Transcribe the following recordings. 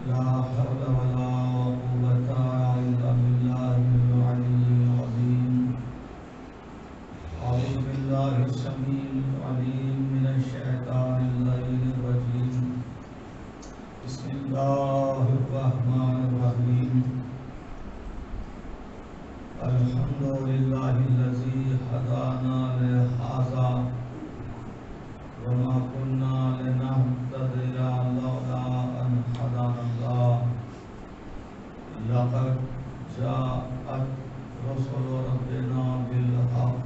لا حول ولا قوة إلا بالله العلي العظيم. أعوذ بالله السميع العليم من الشيطان اللعين الرجيم. بسم الله الرحمن الرحيم. الحمد لله الذي هدانا لهذا وما كنا لنهتدي لولا أن هدانا الله. لقد جاءت رسل ربنا بالحق.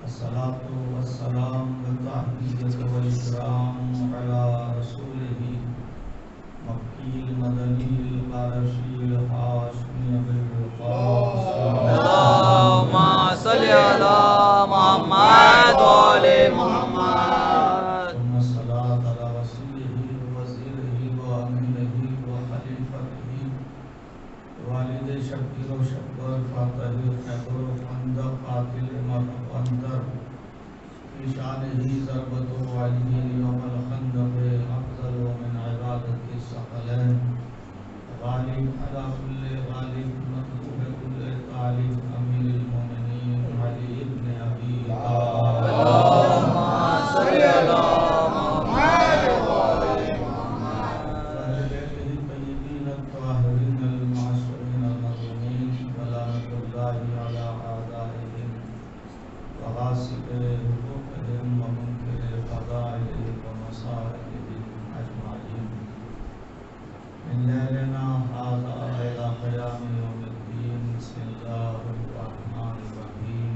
الصلاة والسلام والتحية والإكرام على رسوله مكي المدني القرشي الهاشمي أبي القاسم. اللهم صل على محمد وآل محمد. ثم الصلاة على رسوله ووزيره وأمينه وخليفته والد شبیر و شبر فاتح خیبر و خندق قاتل مرحب اندر فی شانہ ضربت و علی یوم الخندق افضل من عبادت الثقلین غالب علی کل غالب مطلوب کل طالب امیر المومنین علی ابن ابی طالب. اللهم صل على محمد وآل محمد. وعلى آله الطيبين الطاهرين المعصومين المظلومين ولعنة الله على أعدائهم وغاصب حقوقهم ومنكر فضائلهم ومصائبهم أجمعين من ليلنا هذا إلى قيام يوم الدين. بسم الله الرحمن الرحيم.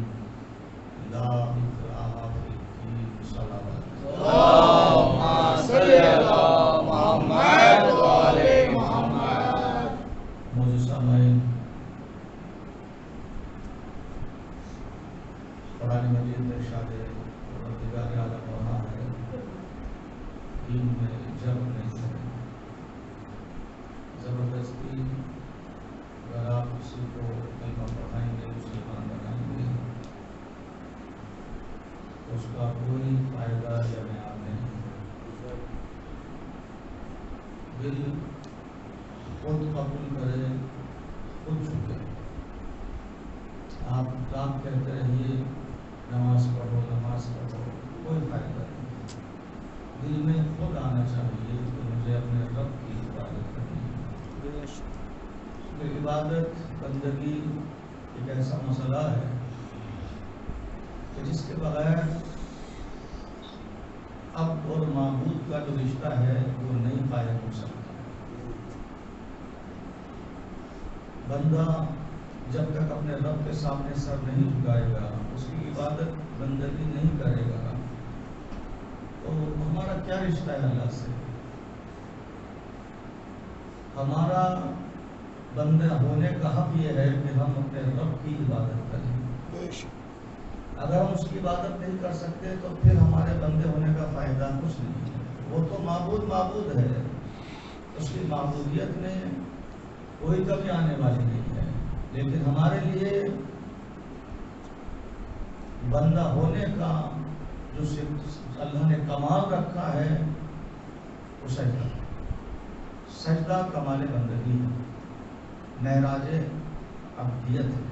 لا إكراه في الدين. صلوات اللهم صل على محمد وآل محمد. موجود سامعین، قرآن مجید میں ارشاد پروردگار عالم رہا ہے دین میں جبر نہیں ہے، زبردستی اگر آپ کسی کو کلمہ پڑھائیں گے مسلمان بنائیں گے تو اس کا کوئی فائدہ یا معیار نہیں. دل خود قبول کرے، خود جھکے. آپ کہتے رہیے نماز پڑھو نماز پڑھو، کوئی فائدہ نہیں. دل میں خود آنا چاہیے کہ مجھے اپنے رب کی عبادت کرنی ہے. عبادت بندگی ایک ایسا مسئلہ ہے کہ جس کے بغیر اب اور معبود کا جو رشتہ ہے وہ نہیں قائم ہو سکتا. بندہ جب تک اپنے رب کے سامنے سر نہیں جھکائے گا، اس کی عبادت بندگی نہیں کرے گا، تو ہمارا کیا رشتہ ہے اللہ سے؟ ہمارا بندہ ہونے کا حق یہ ہے کہ ہم اپنے رب کی عبادت کریں. اگر ہم اس کی عبادت نہیں کر سکتے تو پھر ہمارے بندے ہونے کا فائدہ کچھ نہیں ہے. وہ تو معبود ہے، اس کی معبودیت میں کوئی کمی آنے والی نہیں ہے. لیکن ہمارے لیے بندہ ہونے کا جو اللہ نے کمال رکھا ہے وہ سجدہ کمال بندگی ہے، معراج عبدیت ہے.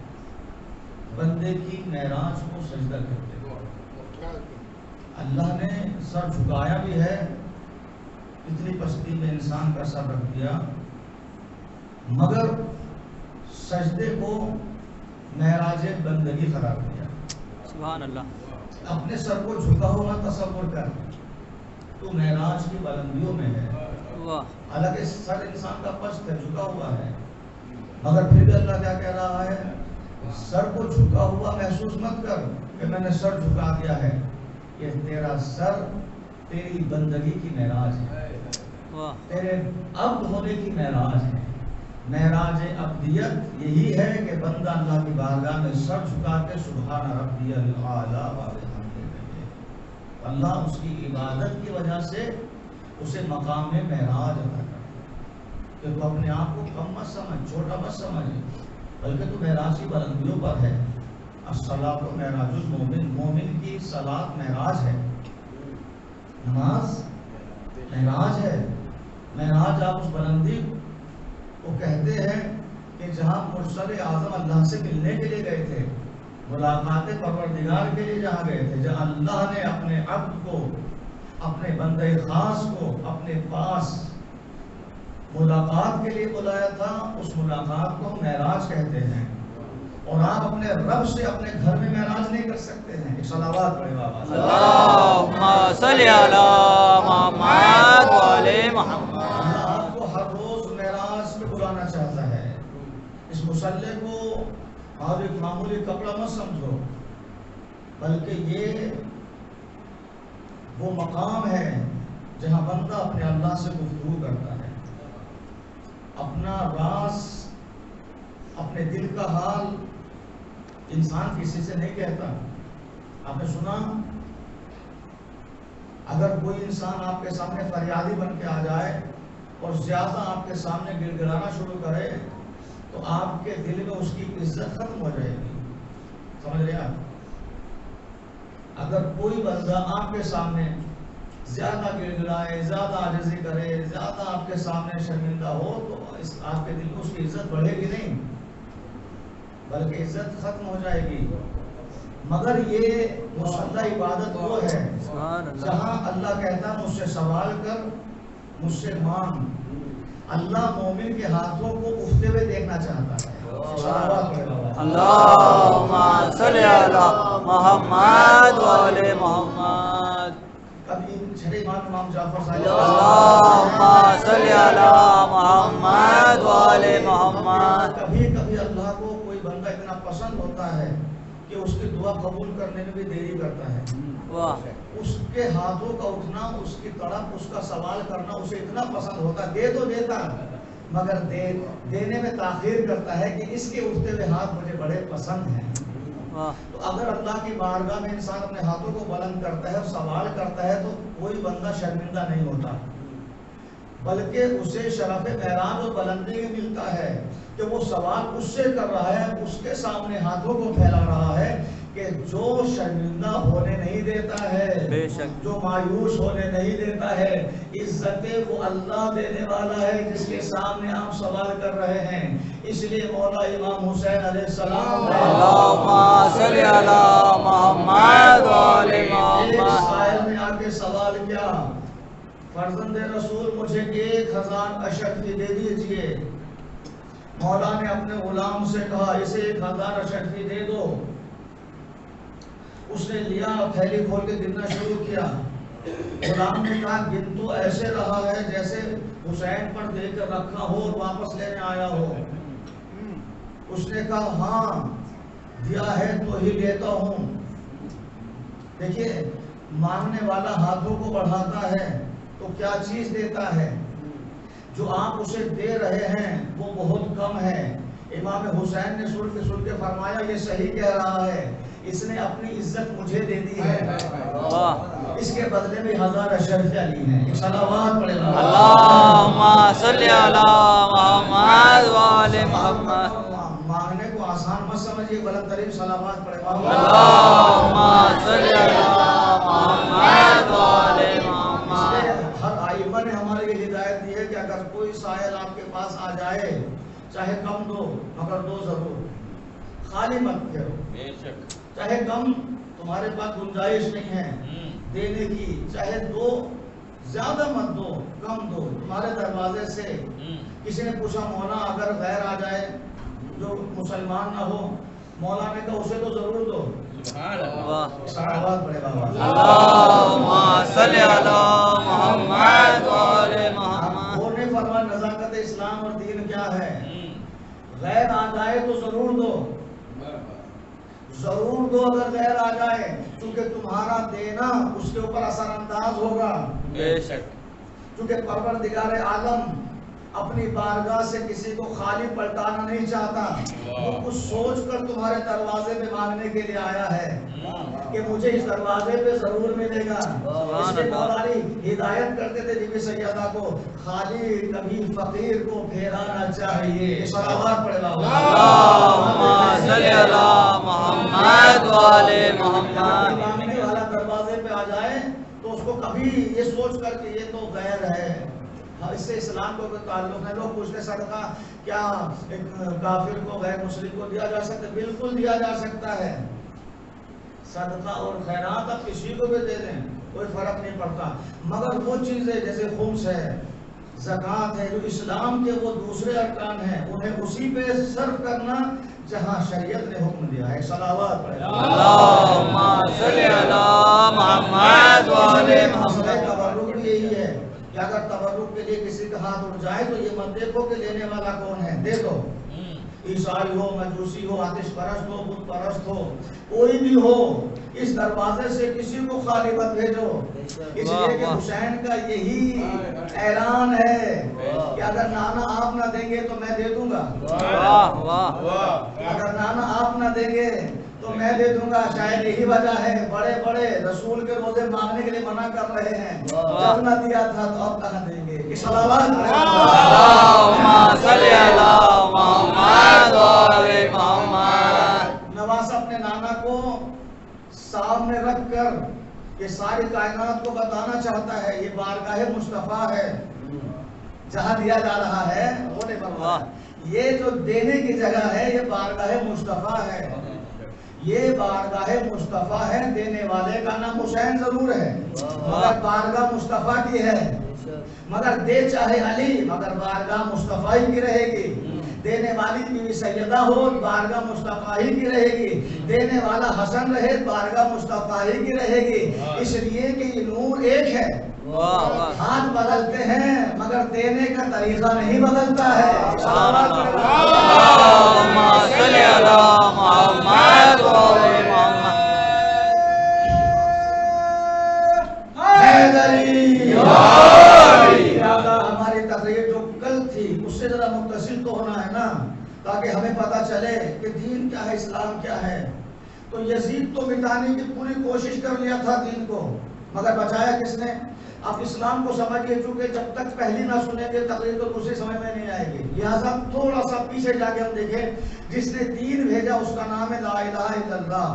بندے کی معراج کو سجدہ کرتے ہیں. اللہ نے سر جھکایا بھی ہے، اتنی پستی میں انسان کا سر رکھ دیا، مگر سجدے کو معراج بندگی قرار دیا. سبحان اللہ. اپنے سر کو جھکا ہوا تصور کر، تو معراج کی بلندیوں میں ہے. حالانکہ سر انسان کا پشت ہے، جھکا ہوا ہے، مگر پھر بھی اللہ کیا کہہ رہا ہے؟ سر کو جھکا ہوا محسوس مت کر کہ میں نے سر جھکا دیا ہے. یہ تیرا سر تیری بندگی کی معراج ہے، تیرے عبد ہونے کی معراج ہے. معراج عبدیت یہی ہے کہ بندہ اللہ کی بارگاہ میں سر جھکا کے سبحان ربی الاعلی وبحمدہ. اللہ اس کی عبادت کی وجہ سے اسے مقام میں معراج عطا کرتا ہے کہ تو اپنے آپ کو کم مت سمجھ، چھوٹا مت سمجھ، بلکہ تو معراج کی بلندیوں پر ہے. الصلاۃ معراج المومن، مومن کی صلاۃ معراج ہے، نماز معراج ہے. معراج آپ اس بلندی کو کہتے ہیں کہ جہاں مرسل اعظم اللہ سے ملنے کے لیے گئے تھے، ملاقات پروردگار کے لیے جہاں گئے تھے، جہاں اللہ نے اپنے عبد کو، اپنے بندے خاص کو اپنے پاس ملاقات کے لیے بلایا تھا، اس ملاقات کو ہم معراج کہتے ہیں۔ اور آپ اپنے رب سے اپنے گھر میں معراج نہیں کر سکتے ہیں۔ ایک صلوات پڑھے بابا، اللہم صلی علی محمد و علی محمد۔ اللہ آپ کو ہر روز معراج پہ بلانا چاہتا ہے۔ اس مصلی کو آپ ایک معمولی کپڑا مت سمجھو، بلکہ یہ وہ مقام ہے جہاں بندہ اپنے اللہ سے گفتگو کرتا ہے، اپنا راز، اپنے دل کا حال انسان کسی سے نہیں کہتا۔ آپ نے سنا، اگر کوئی انسان آپ کے سامنے فریادی بن کے آ جائے اور زیادہ آپ کے سامنے گڑ گڑانا شروع کرے تو آپ کے دل میں اس کی عزت ختم ہو جائے گی۔ سمجھ رہے آپ؟ اگر کوئی بندہ آپ کے سامنے زیادہ گڑ گڑائے، زیادہ عاجزی کرے، زیادہ آپ کے سامنے شرمندہ ہو تو آپ کے دل میں اس کی عزت بڑھے گی نہیں، بلکہ عزت ختم ہو جائے گی۔ مگر یہ مصلی عبادت وہ ہے جہاں اللہ کہتا ہے مجھ سے سوال کر، مجھ سے مانگ۔ اللہ مومن کے ہاتھوں کو اٹھتے ہوئے دیکھنا چاہتا ہے۔ اللہم صلی علی محمد و علی محمد۔ کبھی چھٹے امام جعفر صاحب اللہم صلی علی محمد و علی محمد۔ کبھی کبھی اللہ کو کوئی بندہ اتنا پسند ہوتا ہے کہ اس کی دعا قبول کرنے میں بھی دیری کرتا ہے۔ واہ، اس کے ہاتھوں کا اٹھنا، اس کی طرف، اس کا سوال کرنا اسے اتنا پسند ہوتا، دے تو دیتا مگر دینے میں تاخیر کرتا ہے کہ اس کے اٹھتے ہوئے ہاتھ مجھے بڑے پسند ہیں۔ تو اگر اللہ کی بارگاہ میں انسان اپنے ہاتھوں کو بلند کرتا ہے اور سوال کرتا ہے تو کوئی بندہ شرمندہ نہیں ہوتا، بلکہ اسے شرف معراج اور بلندی ملتا ہے کہ وہ سوال اس سے کر رہا ہے، اس کے سامنے ہاتھوں کو پھیلا رہا ہے کہ جو شرمندہ ہونے نہیں دیتا ہے، بے شک، جو مایوس ہونے نہیں دیتا ہے۔ عزتیں وہ اللہ دینے والا ہے جس کے سامنے آپ سوال کر رہے ہیں۔ اس لیے مولا امام حسین علیہ السلام نے اللہم صلی علی محمد و علی ایک محمد۔ سائل نے آ کے سوال کیا، فرزند رسول مجھے 1000 اشرفی دے دیجئے۔ مولا نے اپنے غلام سے کہا اسے 1000 اشرفی دے دو۔ اس نے لیا، تھیلی کھول کے گننا شروع کیا۔ غلام نے کہا گن تو ایسے رہا ہے جیسے حسین پر دے کر رکھا ہو اور واپس لینے آیا ہو۔ اس نے کہا ہاں دیا ہے تو ہی لیتا ہوں۔ دیکھیے، مانگنے والا ہاتھوں کو بڑھاتا ہے تو کیا چیز دیتا ہے، جو آپ اسے دے رہے ہیں وہ بہت کم ہے۔ امام حسین نے سن کے فرمایا یہ صحیح کہہ رہا ہے، اس نے اپنی عزت مجھے دے دی ہے، اس کے بدلے میں 1000 اشرفیاں لی ہیں۔ صلوات پڑھے اللہم صلی علی محمد و علی محمد۔ مانگنے کو آسان مت سمجھیے، بلند ترین صلوات پڑھے اللہم صلی علی محمد و علی محمد۔ ہر آئمہ نے ہمارے یہ ہدایت دی ہے کہ اگر کوئی سائل آپ کے پاس آ جائے چاہے کم دو مگر دو ضرور، خالی مت کرو۔ چاہے کم تمہارے پاس گنجائش نہیں ہے دینے کی، چاہے دو، زیادہ مت دو، کم دو۔ تمہارے دروازے سے کسی نے پوچھا مولا اگر غیر آ جائے جو مسلمان نہ ہو، مولا نے کہا اسے تو ضرور دو۔ صلوات پڑھے بابا۔ اللہم صلی علی محمد و علی محمد۔ اور نے فرمایا نزاکت اسلام اور دین کیا ہے، غیر آ جائے تو ضرور دو، ضرور دو اگر غیر آ جائے، کیونکہ تمہارا دینا اس کے اوپر اثر انداز ہوگا۔ بے شک، کیونکہ پروردگار عالم اپنی بارگاہ سے کسی کو خالی پلٹانا نہیں چاہتا، وہ کچھ سوچ کر تمہارے دروازے پہ مانگنے کے لیے آیا ہے کہ مجھے اس دروازے پہ ضرور ملے گا۔ اس لیے مولا علی ہدایت کرتے تھے بی بی سیدہ کو، خالی کبھی فقیر کو پھیرانا چاہیے۔ صلوات پڑھے بابا۔ اللہم صلی علی محمد و علی محمد۔ مانگنے والا دروازے پہ آ جائے تو اس کو کبھی یہ سوچ کر کہ یہ تو غیر ہے، اس سے اسلام کو تعلق ہے. لوگ پوچھتے صدقہ کیا ایک کافر کو غیر مسلم کو دیا جا سکتا ہے؟ بالکل دیا جا سکتا ہے. صدقہ اور خیرات آپ کسی کو بھی دے دیں کوئی فرق نہیں پڑتا، مگر وہ چیزیں جیسے خمس ہے، زکوٰۃ ہے، جو اسلام کے وہ دوسرے ارکان ہیں، انہیں اسی پہ صرف کرنا جہاں شریعت نے حکم دیا ہے. صلوات پڑھیں. اللہم صلی علی محمد و علی محمد. تبرک بھی یہی ہے کہ اگر تبرک کے لیے کسی کا ہاتھ اٹھ جائے تو یہ مت دیکھو کہ لینے والا کون ہے، دے دو. عیسائی ہو، مجوسی ہو، آتش پرست ہو، بت پرست ہو، کوئی بھی ہو، اس دروازے سے کسی کو خالی مت بھیجو. اس لیے کہ حسین کا یہی اعلان ہے کہ اگر نانا آپ نہ دیں گے تو میں دے دوں گا. اگر نانا آپ نہ دیں گے تو میں دے دوں گا. شاید یہی وجہ ہے بڑے بڑے رسول کے روزے مانگنے کے لیے منع کر رہے ہیں. جب نہ دیا تھا تو اب کہاں دیں گے؟ صلوات اللہم صلی علی محمد و علی محمد. نواز اپنے نانا کو سامنے رکھ کر یہ ساری کائنات کو بتانا چاہتا ہے یہ بارگاہ مصطفیٰ ہے جہاں دیا جا رہا ہے. یہ جو دینے کی جگہ ہے یہ بارگاہ مصطفیٰ ہے. یہ بارگاہ مصطفیٰ ہے. دینے والے کا نام حسین ضرور ہے مگر بارگاہ مصطفیٰ کی ہے. مگر دے چاہے علی مگر بارگاہ مصطفیٰ ہی کی رہے گی. دینے والی بیوی سیدہ ہو بارگاہ مصطفیٰ ہی کی رہے گی. دینے والا حسن رہے بارگاہ مصطفیٰ ہی کی رہے گی. اس لیے کہ یہ نور ایک ہے. ہاتھ بدلتے ہیں مگر دینے کا طریقہ نہیں بدلتا ہے. اللہم صلی علی محمد و علی محمد. ہماری تقریر جو کل تھی اس سے ذرا متصل تو ہونا ہے نا تاکہ ہمیں پتا چلے کہ دین کیا ہے، اسلام کیا ہے. تو یزید تو مٹانے کی پوری کوشش کر لیا تھا دین کو، مگر بچایا کس نے؟ آپ اسلام کو سمجھیے چونکہ جب تک پہلی نہ سنیں گے تقریر تو دوسری سمجھ میں نہیں آئے گی. لہٰذا تھوڑا سا پیچھے جا کے ہم دیکھیں. جس نے دین بھیجا اس کا نام ہے لا الہ الا اللہ.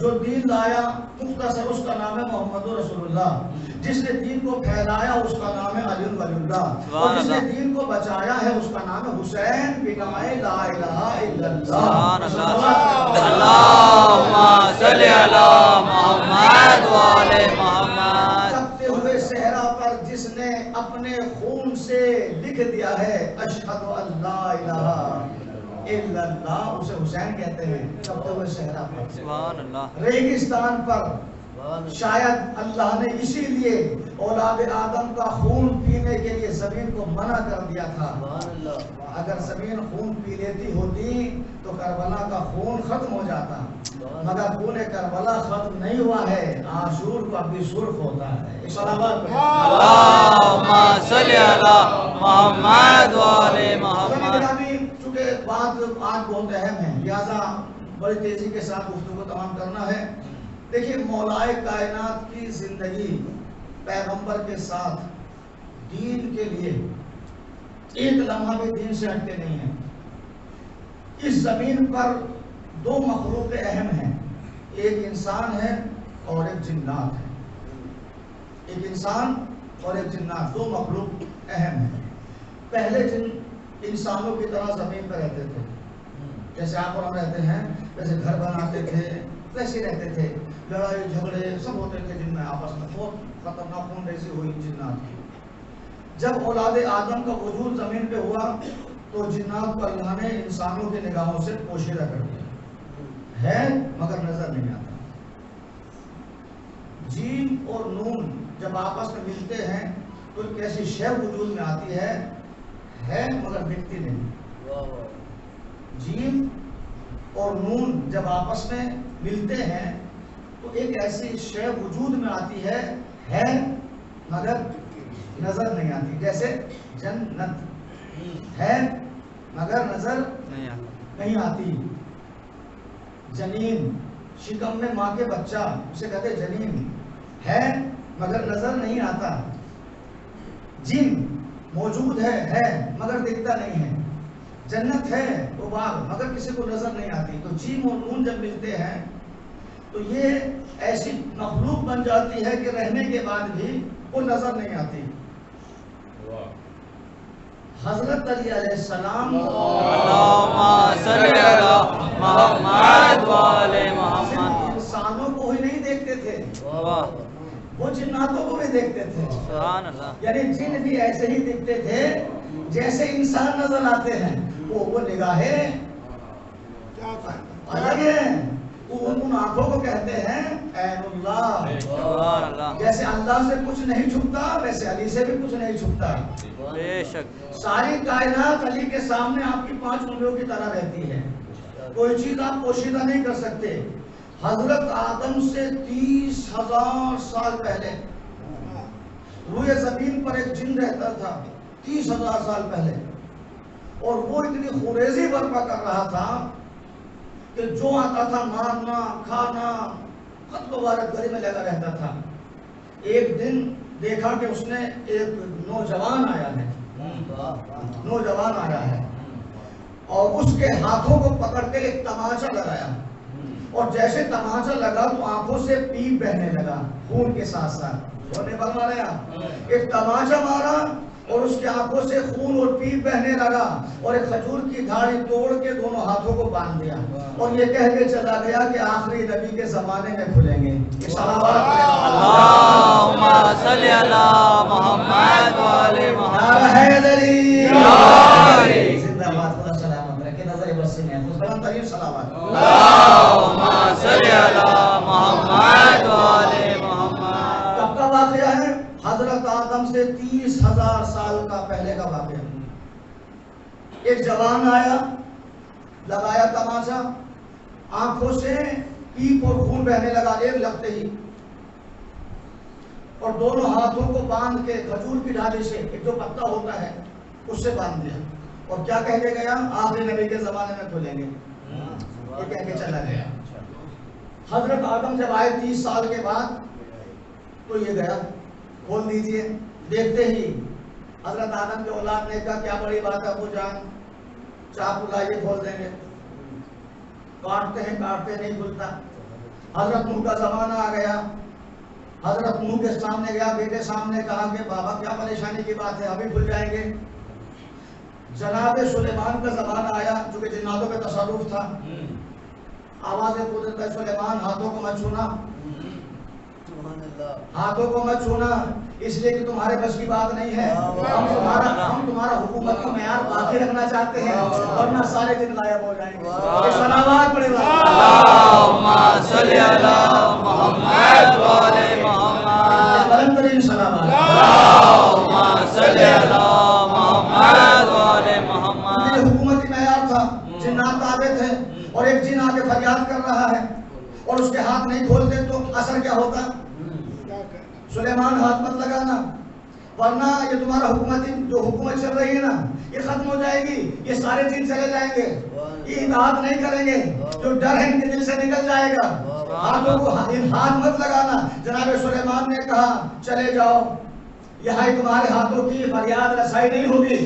جو دین لایا مختصر اس کا نام ہے محمد رسول اللہ. جس نے دین کو پھیلایا اس کا نام ہے علی ولی اللہ. اور جس نے دین کو بچایا ہے اس کا نام ہے حسین بنائے لا الہ الا اللہ. اللہم صلی علی محمد و علی محمد. تپتے ہوئے صحرا پر جس نے اپنے خون سے لکھ دیا ہے اشہد ان لا الہ الا اللہ، اسے حسین کہتے ہیں. تپتے ہوئے صحرا پر، سبحان اللہ، ریگستان پر. شاید اللہ نے اسی لیے اولاد آدم کا خون پینے کے لیے زمین کو منع کر دیا تھا. اگر زمین خون پی لیتی ہوتی تو کربلا کا خون ختم ہو جاتا، مگر خون کربلا ختم نہیں ہوا ہے. عاشور کا بھی سرخ ہوتا ہے. اللہم صلی علی محمد و علی محمد. چونکہ بات آج بہت اہم ہے لہذا بڑی تیزی کے ساتھ گفتگو تمام کرنا ہے. دیکھیے مولا کائنات کی زندگی پیغمبر کے ساتھ دین کے لیے ایک لمحہ بھی دین سے ہٹتے نہیں ہیں. اس زمین پر دو مخلوق اہم ہیں، ایک انسان ہے اور ایک جنات ہے. ایک انسان اور ایک جنات، دو مخلوق اہم ہیں. پہلے جن انسانوں کی طرح زمین پہ رہتے تھے جیسے آپ اور ہم رہتے ہیں، ویسے گھر بناتے تھے، ویسے رہتے تھے. لڑائی جھگڑے سب ہوتے تھے جن میں آپس میں بہت خطرناک خون ریزی ہوئی جنات کی. جب اولاد آدم کا وجود زمین پہ ہوا تو جنات کو اللہ نے انسانوں کی نگاہوں سے پوشیدہ کر دیا ہے مگر نظر نہیں آتا. جیم اور نون جب آپس میں ملتے ہیں تو ایک ایسی شے وجود میں آتی ہے مگر دکھتی نہیں. جیم اور نون جب آپس میں ملتے ہیں تو ایک ایسی شے وجود میں آتی ہے مگر نظر نہیں آتی. جیسے جنت ہے مگر نظر نہیں آتی. جنین، شکم میں ماں کے بچہ اسے کہتے جنین ہے مگر نظر نہیں آتا. جن موجود ہے مگر دکھتا نہیں ہے. جنت ہے وہ باغ مگر کسی کو نظر نہیں آتی. تو جیم اور نون جب ملتے ہیں تو یہ ایسی مخلوق بن جاتی ہے کہ رہنے کے بعد بھی وہ نظر نہیں آتی. حضرت علی علیہ السلام اللہم صلی علی محمد و آل محمد انسانوں کو ہی نہیں دیکھتے تھے، واہ وہ جناتوں کو بھی دیکھتے تھے. سبحان اللہ. یعنی جن بھی ایسے ہی دکھتے تھے جیسے انسان نظر آتے ہیں. وہ نگاہیں الگ ہیں. ان آنکھوں کو کہتے ہیں عین اللہ. سبحان اللہ. جیسے اللہ سے کچھ نہیں چھپتا ویسے علی سے بھی کچھ نہیں چھپتا. بے شک. ساری کائنات علی کے سامنے آپ کی 5 انگلیوں کی طرح رہتی ہے. کوئی چیز آپ پوشیدہ نہیں کر سکتے. حضرت آدم سے 30,000 سال پہلے روئے زمین پر ایک جن رہتا تھا 30,000 سال پہلے، اور وہ اتنی خوریزی برپا کر رہا تھا کہ جو آتا تھا مارنا کھانا قتل و غارت گری میں لگا رہتا تھا. ایک دن دیکھا کہ اس نے ایک نوجوان آیا ہے اور اس کے ہاتھوں کو پکڑ کے ایک تماچا لگایا، اور جیسے تماچا لگا تو آنکھوں سے پیپ بہنے لگا خون کے ساتھ ساتھ. سونے پر مارا ایک تماچا مارا اور اس کے آنکھوں سے خون اور پیپ بہنے لگا، اور ایک کھجور کی دھاڑی توڑ کے دونوں ہاتھوں کو باندھ دیا اور یہ کہہ کے چلا گیا کہ آخری نبی کے زمانے میں کھلیں گے. اللہم صلی علی محمد و آل محمد. حیدری زندہ باد. خدا سلامت رکھے. نظر بس میں بلند ترین سلامات. اللہم صلی علی محمد و آل محمد. کب کا واقعہ ہے؟ حضرت آدم سے 30,000 سال کا پہلے کا واقعہ. ایک جوان آیا، لگایا تماچا، آنکھوں سے پیپ اور خون بہنے لگا ایک لگتے ہی، اور دونوں ہاتھوں کو باندھ کے کھجور کی ڈالی سے ایک جو پتا ہوتا ہے اس سے باندھ دیا، اور کیا کہہ کے گیا؟ آخری نبی کے زمانے میں کھلیں گے. یہ کہہ کے چلا گیا. حضرت آدم جب آئے 30 سال کے بعد تو یہ گیا. کھول دیجئے. دیکھتے ہی حضرت آدم کے اولاد نے کہا کیا بڑی بات ہے ابو جان، چاقو لائیے کھول دیں گے. کاٹتے ہیں کاٹتے نہیں کھلتا. حضرت نوح کا زمانہ آ گیا. حضرت نوح کے سامنے گیا، بیٹے سامنے کہا کہ بابا کیا پریشانی کی بات ہے، ابھی کھل جائیں گے. جناب سلیمان کا زمانہ آیا جو کہ جناتوں پہ تصرف تھا. آواز قدرت ہے سلیمان ہاتھوں کو مت چھونا، ہاتھوں کو مت چھونا، اس لیے کہ تمہارے بس کی بات نہیں ہے. ہم تمہارا حکومت کا معیار باقی رکھنا چاہتے ہیں، ورنہ سارے دن غائب ہو جائیں گے. سلامات پڑے گا. اللہم صلی علی محمد و آل محمد. بلند ترین سلامات. اللہم صلی علی محمد و آل محمد. یہ حکومتی معیار تھا. جنات تابع تھے، اور ایک جن آ کے فریاد کر رہا ہے اور اس کے ہاتھ نہیں کھولتے تو اثر کیا ہوتا؟ سلیمان ہاتھ مت لگانا، ورنہ یہ تمہارا حکومت چل رہی ہے نا یہ ختم ہو جائے گی. یہ سارے جن چلے جائیں گے، یہ اطاعت نہیں کریں گے، جو ڈر ہے ان کے دل سے نکل جائے گا. ہاتھوں کو ہاتھ مت لگانا. جناب سلیمان نے کہا چلے جاؤ، یہاں تمہارے ہاتھوں کی فریاد رسائی نہیں ہوگی.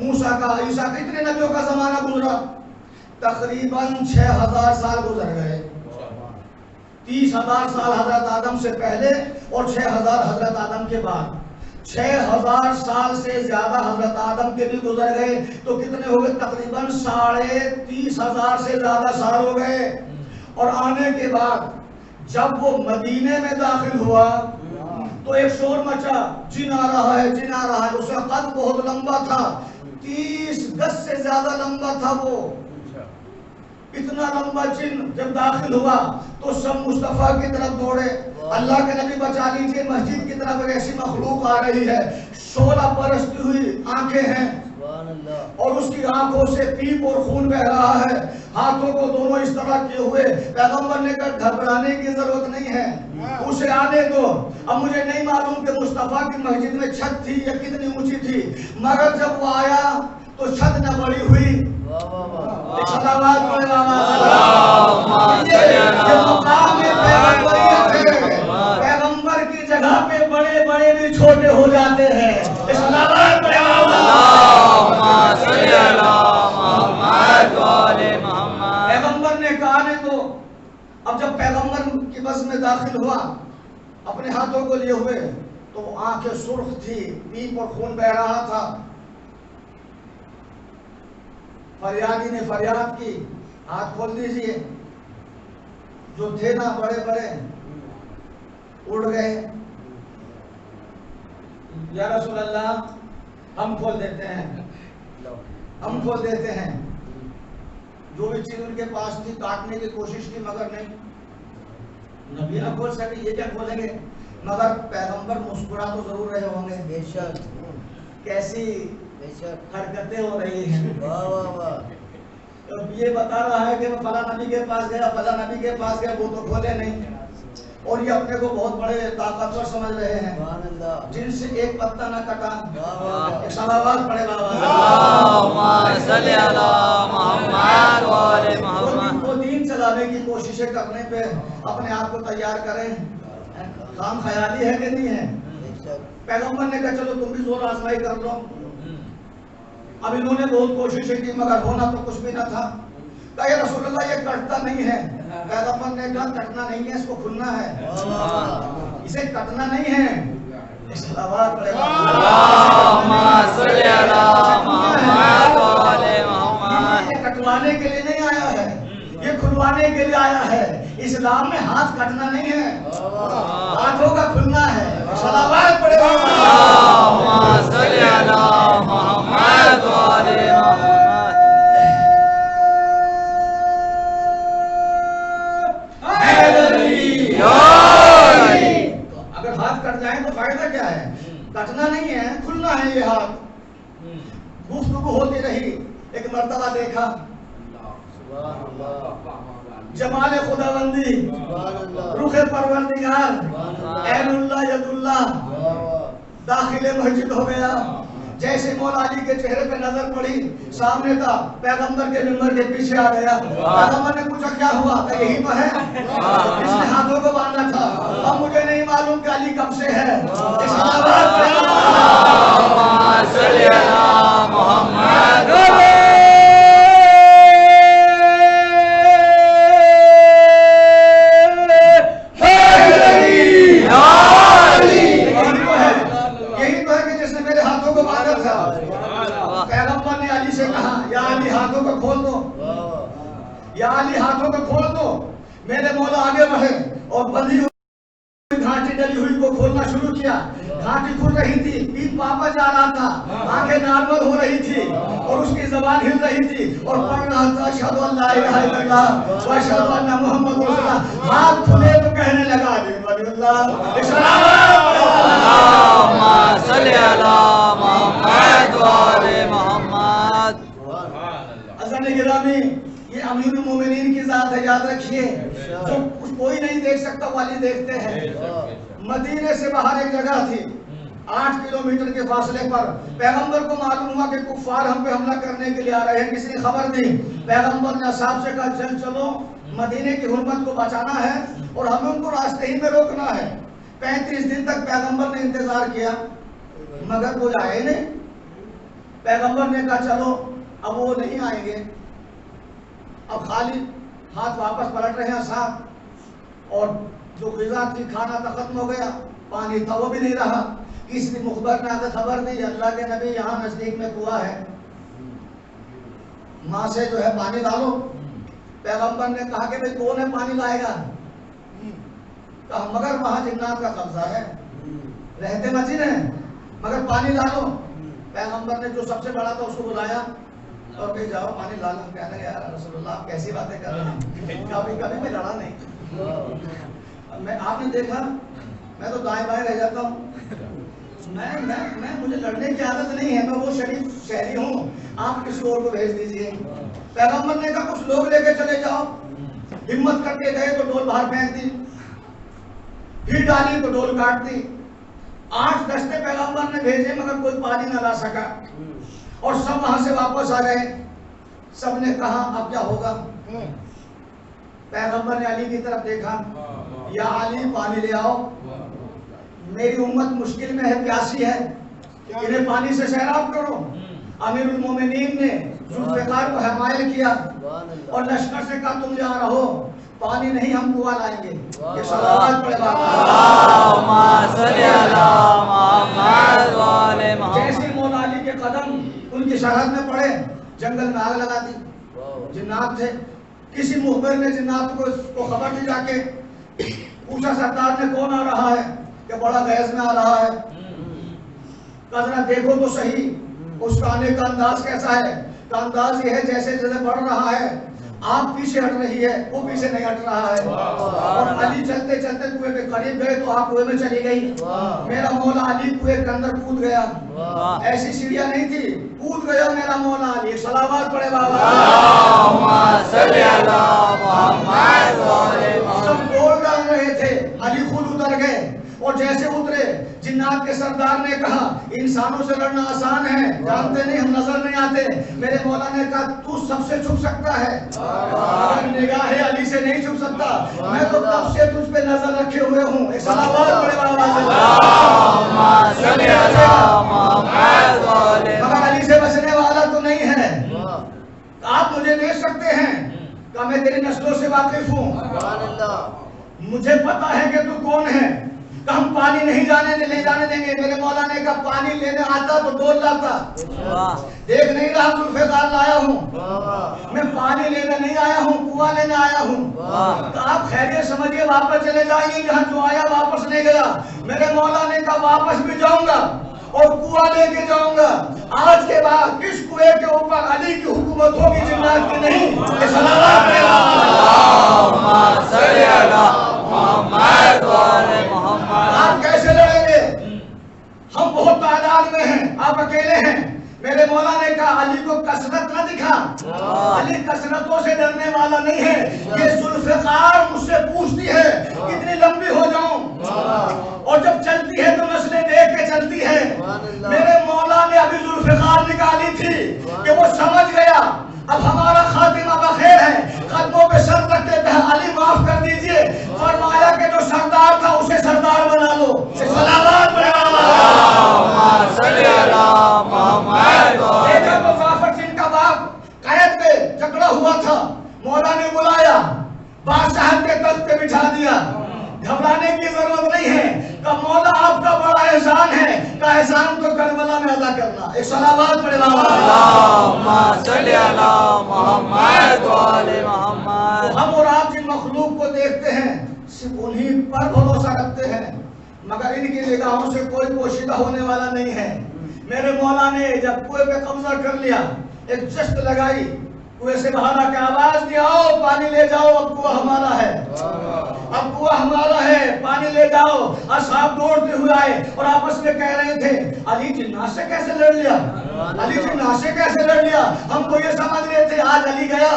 موسیٰ کا، عیسیٰ کا، اتنے نبیوں کا زمانہ گزرا. تقریباً 6,000 سال گزر گئے. 30,000 سال حضرت آدم سے پہلے اور 6,000 حضرت آدم کے بعد. 6,000 سال سے زیادہ حضرت آدم کے بھی گزر گئے تو کتنے ہو گئے؟ تقریباً 30,500 سے زیادہ سال ہو گئے. اور آنے کے بعد جب وہ مدینے میں داخل ہوا تو ایک شور مچا، جن آ رہا ہے، جن آ رہا ہے. اس کا قد بہت لمبا تھا، 30 گز سے زیادہ لمبا تھا. وہ اتنا لمبا جن جب داخل ہوا تو سب مصطفیٰ کی طرف دوڑے. اللہ کے نبی بچا لیجئے، مسجد کی طرف ایک ایسی مخلوق آ رہی ہے، 16 برستی ہوئی آنکھیں ہیں، اور اس کی آنکھوں سے پیپ اور خون بہ رہا ہے. ہاتھوں کو دونوں اس طرح کیے ہوئے. پیغمبر نے کہا گھبرانے کی ضرورت نہیں ہے، اسے آنے دو. اب مجھے نہیں معلوم کہ مصطفیٰ کی مسجد میں چھت تھی یا کتنی اونچی تھی، مگر جب وہ آیا تو چھت نہ بڑی ہوئی. صلوات پڑھے پیغمبر کی جگہ پہ بڑے بڑے بھی چھوٹے ہو جاتے ہیں. صلوات پڑھے پیغمبر نے کہا نے تو. اب جب پیغمبر کی بس میں داخل ہوا اپنے ہاتھوں کو لیے ہوئے تو آنکھیں سرخ تھی، پیپ اور خون بہ رہا تھا. فریادی نے فریاد کی، ہاتھ کھول دیجئے، جو تھے نا بڑے بڑے اڑ گئے. یا رسول اللہ ہم کھول دیتے ہیں، ہم کھول دیتے ہیں. جو بھی چیز ان کے پاس تھی کاٹنے کی کوشش کی مگر نہیں، نبی نہ کھول سکے، یہ کیا کھولیں گے؟ مگر پیغمبر مسکرا تو ضرور رہے ہوں گے. بے شک کیسی حرکتیں ہو رہی ہیں. واہ واہ واہ. یہ بتا رہا ہے کہ میں فلاں نبی کے پاس گیا، فلاں نبی کے پاس گیا، وہ تو کھولے نہیں. اور یہ اپنے کو بہت بڑے طاقتور سمجھ رہے ہیں، جن سے ایک پتا نہ کٹا. ایک صلوات پڑھے بابا. اللہم صلی علی محمد و آل محمد. وہ دین چلانے کی کوششیں کرنے پہ اپنے آپ کو تیار کریں. کام خیالی ہے کہ نہیں ہے؟ پیغمبر نے کہا چلو تم بھی زور آزمائی کر لو. اب انہوں نے بہت کوششیں کی مگر ہونا تو کچھ بھی نہ تھا. کہا یا رسول اللہ یہ کٹتا نہیں ہے. پیغمبر نے کہا کٹنا نہیں ہے، اس کو کھلنا ہے، اسے کٹنا نہیں ہے. اللہم صلی علی محمد و آل محمد. یہ کٹوانے کے لیے نہیں آیا ہے، یہ کھلوانے کے لیے آیا ہے. اسلام میں ہاتھ کٹنا نہیں ہے، ہاتھوں کا کھلنا ہے. صلوات پڑھے. اللہم صلی علی محمد و آل محمد. اگر ہاتھ کٹ جائیں تو فائدہ کیا ہے؟ کٹنا نہیں ہے، کھلنا ہے. یہ ہاتھ گفتگو ہوتی رہی. ایک مرتبہ دیکھا جمال خداوندی، رخ پروردگار، عین اللہ ید اللہ داخل مسجد ہو گیا. جیسے مولا علی کے چہرے پہ نظر پڑی، سامنے تھا، پیغمبر کے منبر کے پیچھے آ گیا. پیغمبر نے پوچھا کیا ہوا؟ کہ یہی تو ہے، اس نے ہاتھوں کو باندھا تھا. اب مجھے نہیں معلوم کہ علی کب سے ہے. صلی علی محمد. یہی تو ہے کہ جس نے میرے ہاتھوں کو باندھا تھا. پیغمبر نے علی سے کہا یا علی ہاتھوں کو کھول دو، یا علی ہاتھوں کو کھول دو. میرے مولا آگے بڑھے اور بندھی ہوئی گھاٹی ڈلی ہوئی کو کھولنا شروع کیا. گھاٹی کھل رہی تھی، پیٹ واپس جا رہا تھا، آنکھیں نارمل ہو رہی تھی اور اس کی زبان ہل رہی تھی اور پڑھ رہا تھا اشہد ان لا الہ الا اللہ و اشہد ان محمد رسول اللہ. ہاتھ کھلے تو کہنے لگا علی ولی اللہ. اللہم صلی علی محمد و آل محمد. عزیزان گرامی، یہ امیر المومنین کی ذات ہے، یاد رکھیے. جو کوئی نہیں دیکھ سکتا وہ علی دیکھتے ہیں. مدینے سے باہر ایک جگہ تھی 8 کلومیٹر کے فاصلے پر. پیغمبر کو معلوم ہوا کہ کفار ہم پہ حملہ کرنے کے لیے آ رہے ہیں. کسی نے خبر دی. پیغمبر نے اصحاب سے کہا چل چلو، مدینے کی حرمت کو بچانا ہے اور ہمیں ان کو راستے ہی میں روکنا ہے. 35 دن تک پیغمبر نے انتظار کیا مگر کوئی آئے نہیں. پیغمبر نے کہا چلو اب وہ نہیں آئیں گے. اب خالی ہاتھ واپس پلٹ رہے ہیں اصحاب. اور جو غذا تھی، کھانا تھا، ختم ہو گیا. پانی تھا وہ بھی نہیں رہا. کسی مخبر نے آ کے خبر دی اللہ کے نبی یہاں نزدیک میں کنواں ہے، وہاں سے جو ہے پانی ڈالو. پیغمبر نے کہا کہ بھئی کون ہے پانی لائے گا؟ کہا مگر وہاں جنات کا قبضہ ہے، رہتے مسجد ہیں مگر پانی ڈالو. پیغمبر نے جو سب سے بڑا تھا اس کو بلایا اور کہ جاؤ پانی لا لو. کہنے لگے یار رسول اللہ آپ کیسی باتیں کر رہے ہیں، کبھی میں لڑا نہیں. آپ نے دیکھا میں تو دائیں بائیں رہ جاتا ہوں. مجھے لڑنے کی عادت نہیں ہے، میں وہ شریف شہری ہوں. آپ کسی اور کو بھیج دیجئے. پیغمبر نے کہا کچھ لوگ لے کے چلے جاؤ. ہمت کر کے گئے تو ڈول باہر پھینک دی، پھر ڈالی تو ڈول کاٹ دی. 8 دستے پیغمبر نے بھیجے مگر کوئی پانی نہ لا سکا اور سب وہاں سے واپس آ گئے. سب نے کہا اب کیا ہوگا؟ پیغمبر نے علی کی طرف دیکھا، یا علی پانی لے آؤ، میری امت مشکل میں ہے، پیاسی ہے، انہیں پانی سے سیراب کرو. امیر المومنین نے ذوالفقار کو حمایل کیا اور لشکر سے کہا تم یہاں رہو، پانی نہیں ہم کنواں لائیں گے. یہ صلوات پڑھے اللہم صلی علی محمد و آل محمد. جیسے مولا علی کے قدم ان کی سرحد میں پڑے جنگل میں آگ لگا دی. جنات تھے. کسی مخبر نے جنات کو خبر دی جا کے, پوچھا سردار نے کون آ رہا ہے, کہ بڑا گیس میں آ رہا ہے. کہا ذرا دیکھو تو صحیح اس کا آنے کا انداز کیسا ہے. کا انداز یہ ہے جیسے جیسے بڑھ رہا ہے آپ پیچھے ہٹ رہی ہے, وہ پیچھے نہیں ہٹ رہا ہے. اور علی چلتے چلتے کنویں کے قریب گئے تو آپ کنویں میں چلی گئی. میرا مولا علی کنویں کے اندر کود گیا. ایسی سیڑھیاں نہیں تھی, کود گیا میرا مولا علی. صلوات پڑھے بابا. اللہم صلی علی محمد و آل محمد. سب ڈول ڈال رہے تھے, علی خود اتر گئے. اور جیسے اترے جنات کے سردار نے کہا انسانوں سے لڑنا آسان ہے, جانتے نہیں ہم نظر نہیں آتے. میرے مولا نے کہا تو سب سے چھپ سکتا ہے, نگاہ علی سے نہیں چھپ سکتا. میں تو تب سے تجھ پہ نظر رکھے ہوئے ہوں. صلوات پڑھے بابا. اللہم صلی علی محمد و آل محمد. مگر علی سے بچنے والا تو نہیں ہے. آپ مجھے دیکھ سکتے ہیں کہ میں تیری نسلوں سے واقف ہوں, مجھے پتا ہے کہ تو کون ہے. کہ ہم پانی نہیں لے جانے دیں گے. میرے مولا نے کہا پانی لینے آتا تو ڈول لاتا. دیکھ نہیں رہا ذوالفقار لایا ہوں, میں پانی لینے نہیں آیا ہوں, کنواں لینے آیا ہوں. تو آپ خیریت سمجھیے واپس چلے جائیے, جہاں جو آیا واپس نہیں گیا. میرے مولا نے کہا واپس بھی جاؤں گا اور کنواں لے کے جاؤں گا. آج کے بعد کس کنویں کے اوپر علی کی حکومت ہوگی جنات کی نہیں. اللہم صلی علی محمد و آل محمد. آپ کیسے لڑیں گے؟ ہم بہت تعداد میں ہیں, آپ اکیلے ہیں. میرے مولا نے کہا علی کو کثرت نہ دکھا. علی کثرتوں سے ڈرنے والا نہیں ہے. یہ ذوالفقار مجھ سے پوچھتی ہے کتنی لمبی ہو جاؤں, اور جب چلتی ہے تو نسلیں دیکھ کے چلتی ہے. میرے مولا نے ابھی ذوالفقار نکالی تھی کہ وہ سمجھ گیا اب ہمارا خاتمہ بخیر ہے. قدموں پہ سر رکھتے تھے, علی معاف کر دیجئے. فرمایا کہ جو سردار تھا اسے سردار بنا لو. صلوات پڑھے اللہم صلی علی محمد و آل دیکھا تو جعفر جن کا باپ قید پہ جکڑا ہوا تھا, مولا نے بلایا, بادشاہ کے تخت پہ بٹھا دیا. گھبرانے کی ضرورت نہیں ہے کہ مولا آپ کا بڑا احسان ہے, کا احسان تو کربلا میں ادا کرنا. ایک صلوات پڑھے اللہم صلی علی محمد و آل محمد. ہم اور آپ جن مخلوق کو دیکھتے ہیں صرف انہی پر بھروسہ رکھتے ہیں, مگر ان کی نگاہوں سے کوئی پوشیدہ ہونے والا نہیں ہے. میرے مولا نے جب کنویں پہ قبضہ کر لیا, ایک جشت لگائی, کنویں سے باہر آ کے آواز دیا آؤ پانی لے جاؤ, اب کنواں ہمارا ہے, اب کنواں ہمارا ہے, پانی لے جاؤ. اصحاب دوڑتے ہوئے آئے اور آپس میں کہہ رہے تھے علی جنات سے کیسے لڑ لیا, علی جنات سے کیسے لڑ لیا. ہم تو یہ سمجھ رہے تھے آج علی گیا,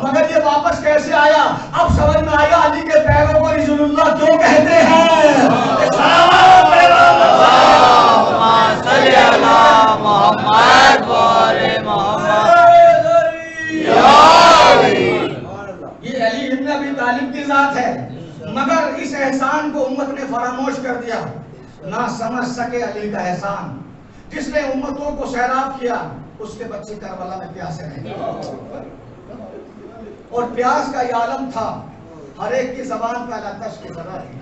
مگر یہ واپس کیسے آیا. اب سمجھ میں آیا علی کے پیروں کو رسول اللہ کیوں کہتے ہیں. اللہم صلی علی محمد و آل محمد. یہ علی ابن ابی طالب کی ذات ہے, مگر اس احسان کو امت نے فراموش کر دیا. نہ سمجھ سکے علی کا احسان. جس نے امتوں کو سیراب کیا اس کے بچے کربلا میں پیاسے رہے, اور پیاس کا یہ عالم تھا, ہر ایک کی زبان کا لطش کی طرح تھی.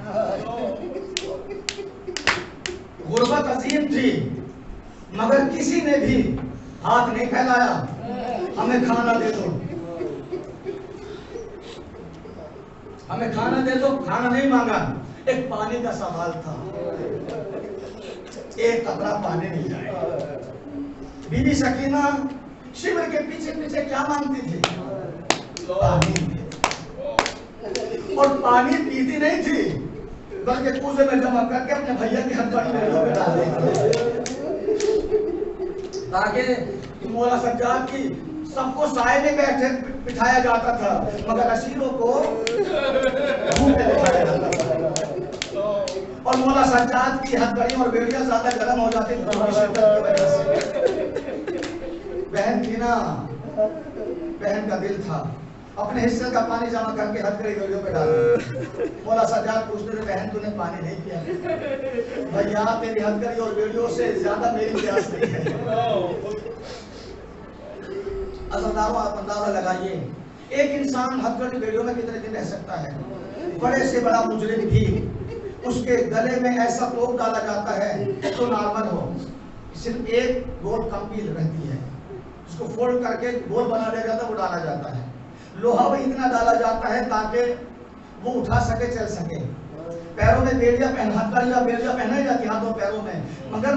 غربت عظیم تھی, مگر کسی نے بھی ہاتھ نہیں پھیلایا ہمیں کھانا دے دو, ہمیں کھانا دے دو. کھانا نہیں مانگا, ایک پانی کا سوال تھا, ایک قطرہ پانی نہیں جائے. بی بی سکینہ شیور کے پیچھے پیچھے کیا مانگتی تھی؟ پانی. اور پانی پیتی نہیں تھی, بلکہ کوزے میں جمع کر کے اپنے بھیا کی ہتھیلی میں ڈال دیتی, تاکہ مولا سجاد کی سب کو سائے میں بیٹھے بٹھایا جاتا تھا, مگر اسیروں کو دھوپ میں بٹھایا جاتا تھا. اور مولا سجاد کی ہتھیلیاں اور بیڑیاں زیادہ گرم ہو جاتی تھی شدت کی وجہ سے. بہن تھی نا, بہن کا دل تھا, اپنے حصے کا پانی جمع کر کے ہتھیلی بیڑیوں پہ ڈالا. مولا سجاد پوچھتے تھے بہن تو نے پانی نہیں پیا؟ بھیا تیری ہتھیلی اور بیڑیوں سے زیادہ میری پیاس نہیں ہے. عزیزانو آپ اندازہ لگائیے ایک انسان ہتھیلی بیڑیوں میں کتنے دن رہ سکتا ہے. بڑے سے بڑا مجرم بھی اس کے گلے میں ایسا توپ ڈالا جاتا ہے تو نارمل ہو, صرف ایک گول کمپیل رہتی ہے. اس کو فولڈ کر کے گول بنا دیا جاتا ہے، وہ ڈالا جاتا ہے۔ لوہا بھی اتنا ڈالا جاتا ہے تاکہ وہ اٹھا سکے، چل سکے۔ پیروں میں بیڑیاں بیڑیاں پہنائی جاتی ہاتھوں پیروں میں، مگر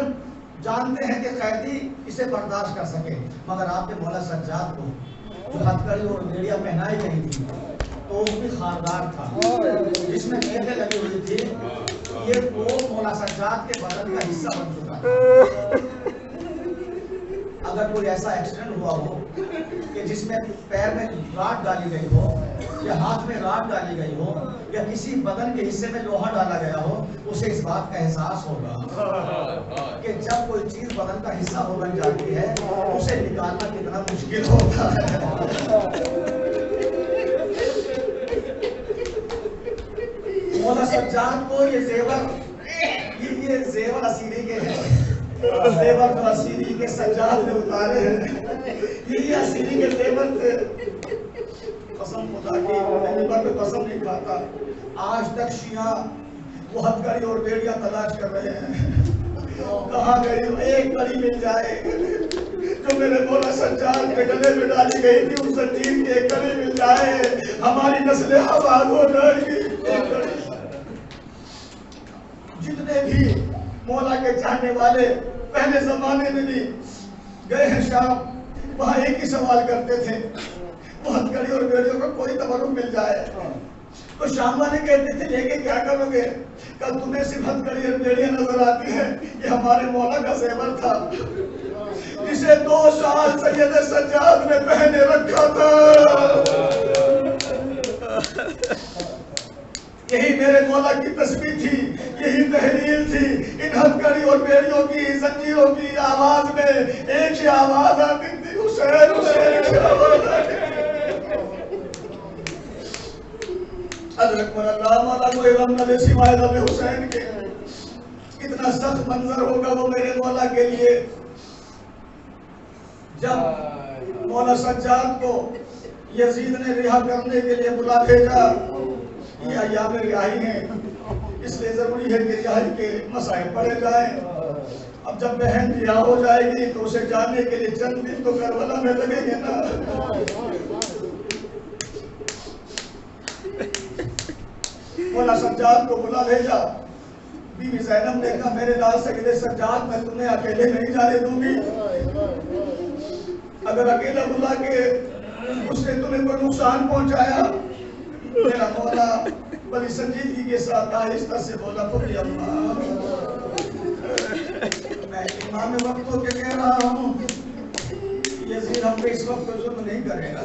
جانتے ہیں کہ قیدی اسے برداشت کر سکے۔ مگر آپ کے مولا سجاد کو جو ہتھکڑی اور بیڑیاں پہنائی گئی تھی تو وہ بھی خاردار تھا، جس میں بیڑیاں لگی ہوئی تھی، یہ وہ مولا سجاد کے بدن کا حصہ بن چکا تھا۔ اگر کوئی ایسا ایکسیڈنٹ ہوا ہو کہ جس میں پیر میں راڈ ڈالی گئی ہو یا ہاتھ میں راڈ ڈالی گئی ہو یا کسی بدن کے حصے میں لوہا ڈالا گیا ہو، اسے اس بات کا احساس ہوگا کہ جب کوئی چیز بدن کا حصہ ہو بن جاتی ہے اسے نکالنا کتنا مشکل ہوتا ہے۔ مولا سجاد کو یہ زیور اسیری کے ہیں، زیور جو اسیری کے سجاد نے اتارے ہیں، یہ اسیری کے زیور تھے۔ قسم خدا کی، میں قسم نہیں کھاتا، آج تک شیعہ وہ ہتھکڑی اور بیڑیاں تلاش کر رہے ہیں، کہاں گئی ایک کڑی مل جائے جو میرے مولا سجاد کے گلے میں ڈالی گئی تھی، اس زنجیر کی ایک کڑی مل جائے، ہماری نسلیں آباد ہو جائے گی۔ جتنے بھی مولا کے چاہنے والے پہلے زمانے میں بھی گئے ہیں شام، وہاں ایک ہی سوال کرتے تھے، وہ ہتھکڑی اور بیڑیوں کا کوئی تبرک مل جائے تو شام والے کہتے تھے لے کے کیا کرو گے؟ کہ تمہیں صرف ہتھکڑی اور بیڑیاں نظر آتی ہیں، یہ ہمارے مولا کا زیور تھا جسے 2 سال سید سجاد نے پہنے رکھا تھا۔ یہی میرے مولا کی تسبیح تھی، یہی تحلیل تھی۔ ان ہتھکڑی اور بیڑیوں کی زنجیروں کی آواز میں ایک ہی آواز آتی تھی، حسین حسین۔ حضرت اللہ مولا کو غم نہ دے سوائے غم حسین کے۔ کتنا سخت منظر ہوگا وہ میرے مولا کے لیے جب مولا سجاد کو یزید نے رہا کرنے کے لیے بلا بھیجا۔ یہ ایام رہائی ہیں، اس لیے ضروری ہے کہ رہائی کے مسائل پڑھے جائیں۔ اب جب بہن رہا ہو جائے گی تو اسے جانے کے لیے چند دن تو کربلا میں لگیں گے نا۔ مولا سجاد کو بلا بھیجا، بی بی زینب نے کہا میرے لال سید سجاد میں تمہیں اکیلے نہیں جانے دوں گی، اگر اکیلا بلا کے اس نے تمہیں کوئی نقصان پہنچایا۔ میرا مولا بڑی سنجیدگی کے ساتھ آہستہ سے بولا پھوپھی اماں، میں امام وقت ہو کے کہہ رہا ہوں یزید ہم پہ اس وقت ظلم نہیں کرے گا،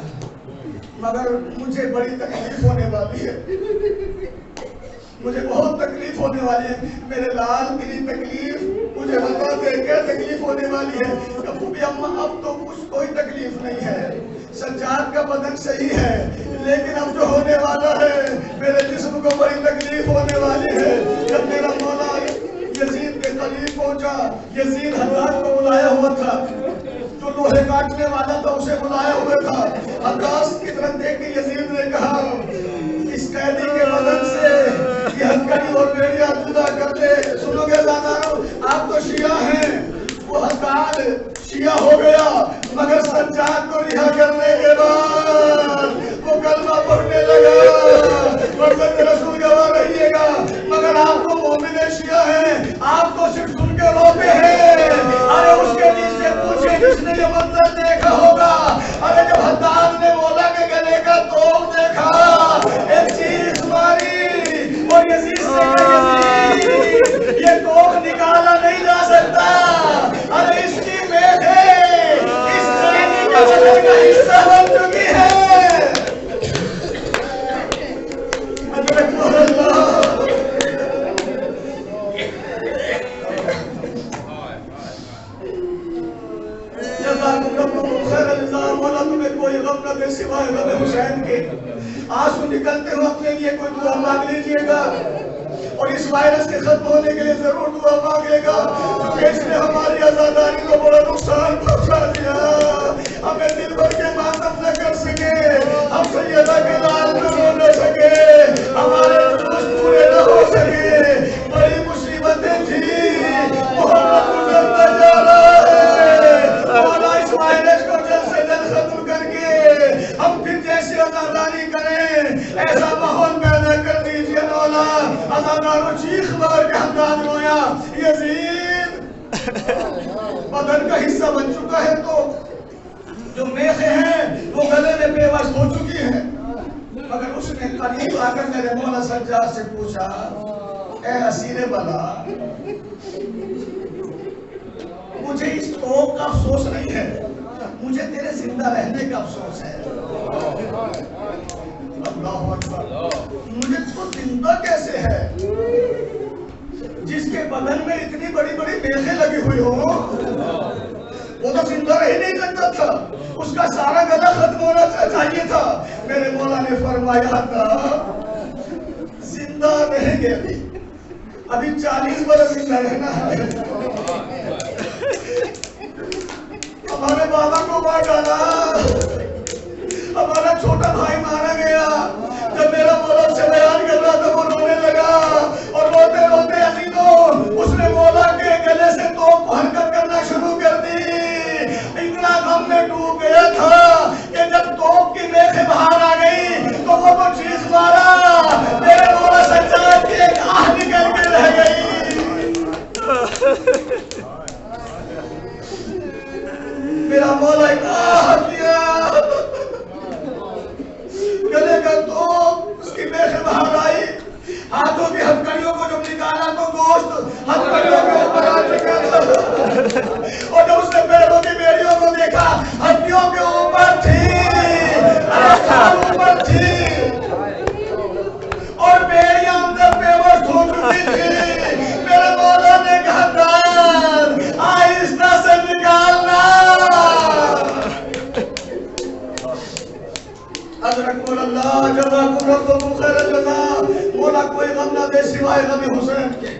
مگر مجھے بڑی تکلیف ہونے والی ہے، مجھے بہت تکلیف ہونے والی ہے۔ میرے لال کی تکلیف مجھے بتا دے کیا تکلیف ہونے والی ہے؟ پھوپھی اماں اب تو کچھ کوئی تکلیف نہیں ہے، سجاد کا بدن صحیح ہے، لیکن اب جو ہونے والا ہے میرے جسم کو بڑی تکلیف ہونے والی ہے۔ جب میرا مولا یزید کے قریب پہنچا، یزید حضرات کو بلایا ہوا تھا، جو لوہے کاٹنے والا تھا اسے بلایا ہوا تھا۔ حضرات کی طرف دیکھ کے یزید نے کہا اس قیدی کے بدن سے یہ ہتھکڑی اور بیڑیاں جدا کر دے۔ سنو گے زادارو، آپ تو شیعہ ہیں، وہ ہتھکڑ شیعہ ہو گیا، مگر سجاد کو رہا کرنے کے بعد وہ کلمہ پڑھنے لگا۔ مرزق رسول گواہ رہیے گا، مگر آپ کو مومن شیعہ ہیں، آپ تو صرف سن کے روتے ہیں۔ ارے اس کے دل سے پوچھے جس نے یہ منظر دیکھا ہوگا، ارے جب حداد نے مولا کے گلے کا توق دیکھا، ایک چیز ماری اور یزید سے کہا یزید یہ توق نکالا نہیں جا سکتا، ارے اس کی میخ ہے، اس قیدی کے بدن کا حصہ بن چکی ہے۔ مولا تمہیں کوئی غم نہ دے سوائے غم حسین کے۔ آنسو نکلتے ہو اپنے لیے کوئی دعا مانگ لیجئے گا، اور اس وائرس کے ختم ہونے کے لیے ضرور دعا مانگے گا، کیونکہ اس نے ہماری آزاداری کو بڑا نقصان پہنچا دیا، ہمیں دل بھر کے ماتم نہ کر سکے، ہم سیدہ کے لال نہ رو نہ سکے، ہمارے دوست پورے نہ ہو سکے، بڑی مصیبتیں تھیں، محمد گزرتا جا رہا ہے، مولا اس وائرس کو جلد بدن کا حصہ بن چکا ہے تو جو میخیں ہیں وہ گلے میں پیوست ہو چکی ہیں۔ مگر اس نے قریب آ کر میرے مولا سجاد سے پوچھا، اے اسیر بلا، مجھے اس توق کا افسوس نہیں ہے، مجھے تیرے زندہ رہنے کا افسوس ہے۔ اللہ اکبر، مجھے تو زندہ کیسے ہے؟ جس کے بدن میں اتنی بڑی بڑی میخیں لگی ہوئی ہوں وہ تو زندہ رہ نہیں سکتا تھا، اس کا سارا گلا ختم ہونا چاہیے تھا۔ میرے مولا نے فرمایا تھا زندہ رہیں گے، ابھی 40 برس زندہ رہنا ہے۔ ہمارے بابا کو مار ڈالا، ہمارا چھوٹا بھائی مارا گیا۔ جب میرا مولا سے بیان کر رہا تھا وہ رونے لگا اور روتے روتے عزیزوں اس نے مولا کے گلے سے توپ کو حرکت کرنا شروع کر دی۔ اتنا غم میں ڈوب گیا تھا کہ جب توپ کی میخیں باہر آ گئی تو وہ تو چیخ مارا، میرے مولا سجاد کی ایک آہ نکل کے رہ گئی۔ میرا مولا ایک آہ کیا، گلے کا توپ اس کی میخیں باہر آئی، ہاتھوں کی ہتھکڑیوں کو جب نکالا تو گوشت ہتھکڑیوں کے اوپر آ چکا تھا، اور جب اس نے پیروں کی بیڑیوں کو دیکھا ہڈیوں کے اوپر تھی، اوپر تھی، اور بیڑیاں اندر پیوست ہو چکی تھی۔ میرے مولا نے کہا دار آہستہ سے نکالنا۔ حضرت اللہ جزاکم ربکم خیر الجزا، مولا کوئی غم نہ دے سوائے غم حسین کے۔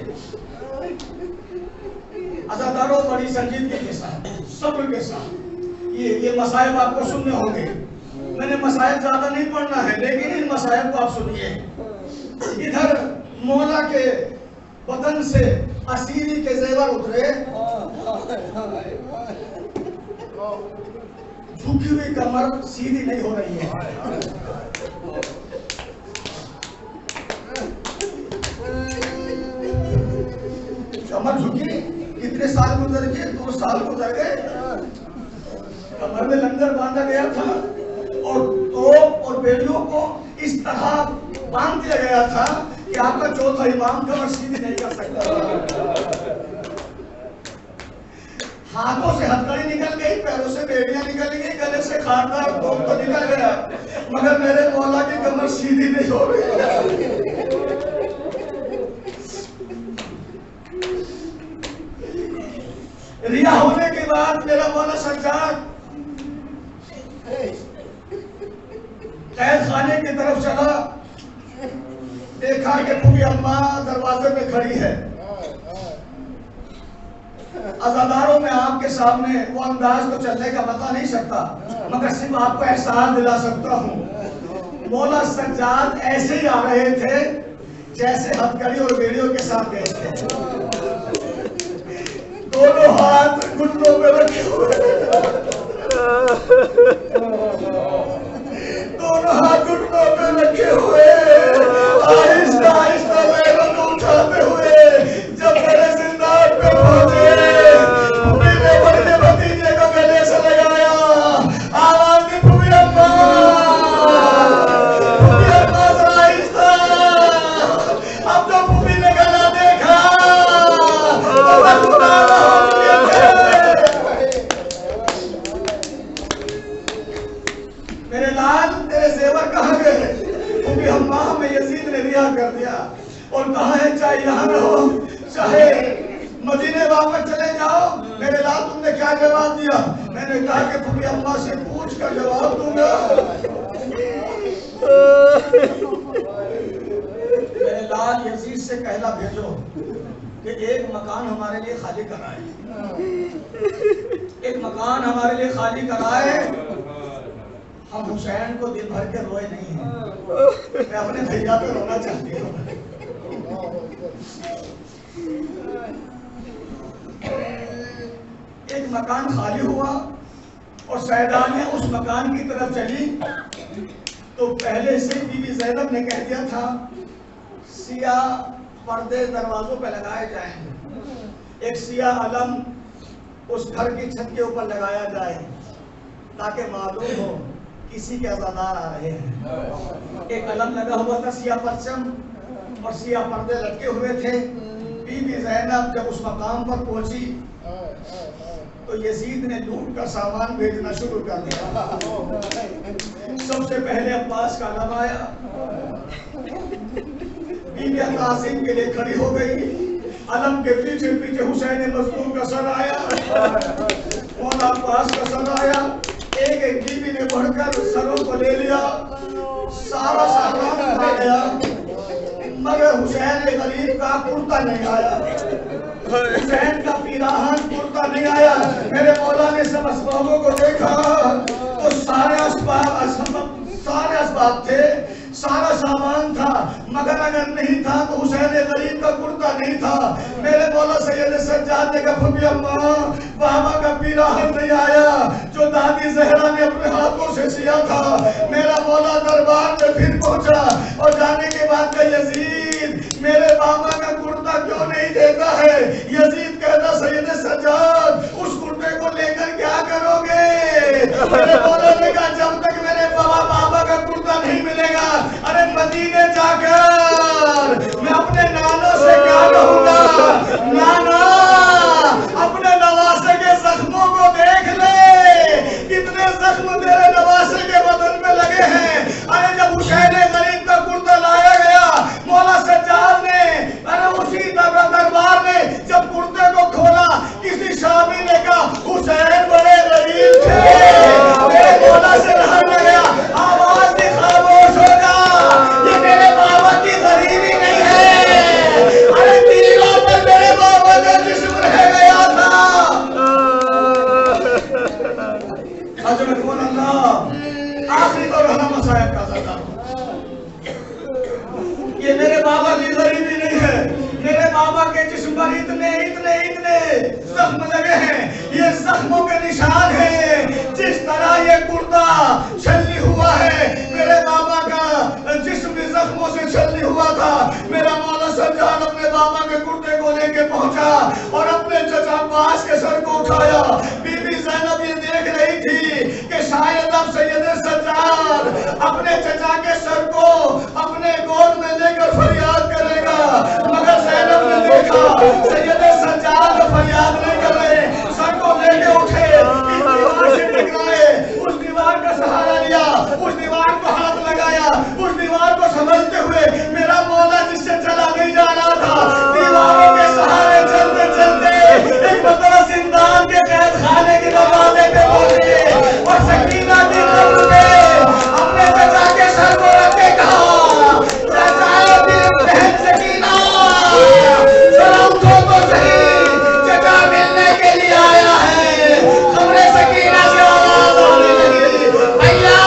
عزاداروں بڑی سنجیدگی کے ساتھ صبر کے ساتھ یہ مسائب آپ کو سننے ہوں گے۔ میں نے مسائب زیادہ نہیں پڑھنا ہے لیکن ان مسائب کو آپ سنیے۔ ادھر مولا کے بدن سے اسیری کے زیور اترے، جھکی ہوئی کمر سیدھی نہیں ہو رہی ہے، کمر جھکی، کتنے سال گزر گئے؟ 2 سال گزر گئے، کمر میں لنگر باندھا گیا تھا اور توپ اور بیڑیوں کو اس طرح باندھ دیا گیا تھا کہ آپ کا چوتھا امام کمر سیدھی نہیں کر سکتا۔ ہاتھوں سے ہتھکڑی نکل گئی، پیروں سے بیڑیاں نکل گئی، گلے سے خاردار توپ تو نکل گیا، مگر میرے مولا کی کمر سیدھی نہیں ہو رہی۔ رہا ہونے کے بعد میرا مولا سجاد قید خانے کی طرف چلا، دیکھا کہ پھوپھی اماں دروازے پہ کھڑی ہے۔ عزاداروں میں آپ کے سامنے وہ انداز تو چلنے کا بتا نہیں سکتا مگر صرف آپ کو احساس دلا سکتا ہوں، مولا سجاد ایسے ہی آ رہے تھے جیسے ہتھکڑی اور بیڑیوں کے ساتھ گئے تھے، دونوں ہاتھ گھٹنوں پہ رکھے ہوئے، دونوں ہاتھ گھٹنوں پہ رکھے ہوئے، آہستہ آہستہ پیروں کو اٹھاتے ہوئے جب میرے زندان پہ پہنچے، پھوپھی نے بڑے بھتیجے کو گلے سے لگایا، آواز دی پھوپھی اماں، پھوپھی اماں ذرا آہستہ۔ اب جو پھوپھی نے گلا دیکھا تو بدگمانہ ہو چکے تھے۔ میرے لال تیرے زیور کہاں گئے؟ پھوپھی اماں ہمیں یزید نے رہا کر دیا اور کہا ہے چاہے یہاں رہو چاہے مدینے واپس چلے جاؤ۔ میرے لال تم نے کیا جواب دیا؟ میں نے کہا کہ پھوپھی اماں سے پوچھ کر جواب دوں گا۔ میرے لال یزید سے کہلا بھیجو کہ ایک مکان ہمارے لیے خالی کرائے، ایک مکان ہمارے لیے خالی کرائے۔ ہم حسین کو دل بھر کے روئے نہیں ہیں، میں اپنے بھیا پہ رونا چاہتی ہوں۔ ایک مکان خالی ہوا اور سیدانیہ اس مکان کی طرف چلی تو پہلے سے بی بی زینب نے کہہ دیا تھا سیاہ پردے دروازوں پہ لگائے جائیں، ایک سیاہ علم اس گھر کی چھت کے اوپر لگایا جائے تاکہ معلوم ہو کسی کے عزادار آ رہے ہیں۔ ایک علم لگا ہوا تھا سیاہ پرچم اور سیاہ پردے لٹکے ہوئے تھے۔ بی بی زینب جب اس مقام پر پہنچی تو یزید نے لوٹ کا سامان بھیجنا شروع کر دیا۔ سب سے پہلے عباس کا علم آیا، بی بی قاسم کے لیے کھڑی ہو گئی، علم کے پیچھے پیچھے حسین مظلوم کا سر آیا، مولا عباس کا سر آیا، ایک ایک بیوی نے بڑھ کر سروں کو لے لیا، سارا سامان اٹھا گیا، مگر حسین غریب کا کرتا نہیں آیا، حسین کا پیراہن کرتا نہیں آیا۔ میرے مولا نے سب اسبابوں کو دیکھا تو سارے اسباب تھے، سارا سامان تھا، مگر اگر نہیں تھا تو حسین غریب کا کرتا نہیں تھا۔ میرے مولا سید سجاد نے کہا پھپھی اماں بابا کا پیراہن نہیں آیا جو دادی زہرا نے اپنے ہاتھوں سے سیا تھا۔ میرا مولا دربار میں پھر پہنچا اور جانے کے بعد کہ یزید میرے بابا کا کرتا کیوں نہیں دیتا ہے؟ یزید کہتا سید سجاد اس کرتے کو لے کر کیا کرو گے؟ میرے مولا نے کہا جب تک میرے بابا کا کرتا نہیں ملے گا، ارے مدینے جا کر میں اپنے نانوں سے کیا کہوں گا؟ نانا اپنے نواسے کے زخموں کو دیکھ لے، کتنے زخم تیرے نواسے کے بدن میں لگے ہیں۔ ارے جب حسین غریب کا کرتا لایا گیا، مولا سجاد نے ارے اسی دربار میں جب کرتے کو کھولا، کسی شامی نے کہا حسین بڑے غریب تھے، میرے مولا سے رہا گیا، آواز بھی خاموش ہو گا، یہ میرے بابا کی غریبی نہیں ہے، ارے تیروں پر میرے بابا کا جسم رہ گیا تھا۔ حضرت اللہ آخری طور علامہ صاحب کا زدہ، یہ میرے بابا کی غریبی نہیں ہے، میرے بابا کے جسم پر اتنے زخم لگے ہیں، یہ زخموں کے نشان ہیں۔ جس طرح یہ کرتا چھلی ہوا ہے، میرے بابا کا جسم بھی زخموں سے چھلی ہوا تھا۔ میرا مولا سجاد اپنے بابا کے کرتے کو لے کے پہنچا اور اپنے چچا عباس کے سر کو اٹھایا۔ بی بی زینب یہ دیکھ رہی تھی کہ شاید اب سید سجاد اپنے چچا کے سر کو اپنے گود میں لے کر فریاد کرے گا، مگر زینب نے دیکھا سید سجاد فریاد نہیں کر رہے، سر کو لے کے اٹھے، اس دیوار سے ٹکرائے، اس دیوار کا سہارا لیا، اس دیوار کو ہاتھ لگایا، اس دیوار کو سمجھتے ہوئے میرا مولا جس سے چلا نہیں جا رہا تھا، دیواروں کے سہارے چلتے چلتے ایک مرتبہ زندان کے قید خانے کے دروازے پہ پہنچے اور سکینہ کی طرف سے اپنے چچا کے سر کو رکھ کے کہا چچا میری بہن سکینہ ذرا اٹھو تو صحیح، چچا ملنے کے لیے آیا ہے۔ خبر سکینہ سے آواز آنے لگی بھیا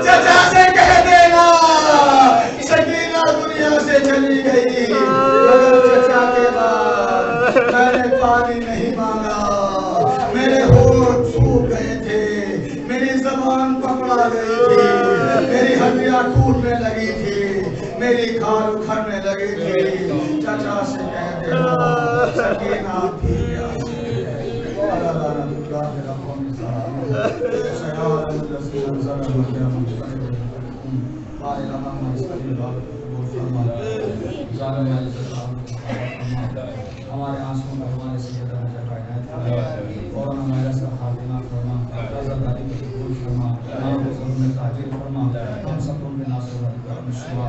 چچا سے کہہ دینا سکینہ دنیا سے چلی گئی، مگر چچا کے بعد میں نے پانی نہیں مانگا، میرے ہونٹ سوکھ گئے تھے، میری زبان پکڑا گئی تھی، میری ہڈیاں ٹوٹنے لگی تھی، میری کھال اکھڑنے لگی تھی، چچا سے کہہ دینا سکینہ بھی گیا ہمارے آنسوں میں ہمارے سید اور ہمارے سب خاتمہ فرما، رضاداری کو قبول فرما، ہم کو ضرور میں تاجر فرما، ہم سب کو ناصر و کرم شما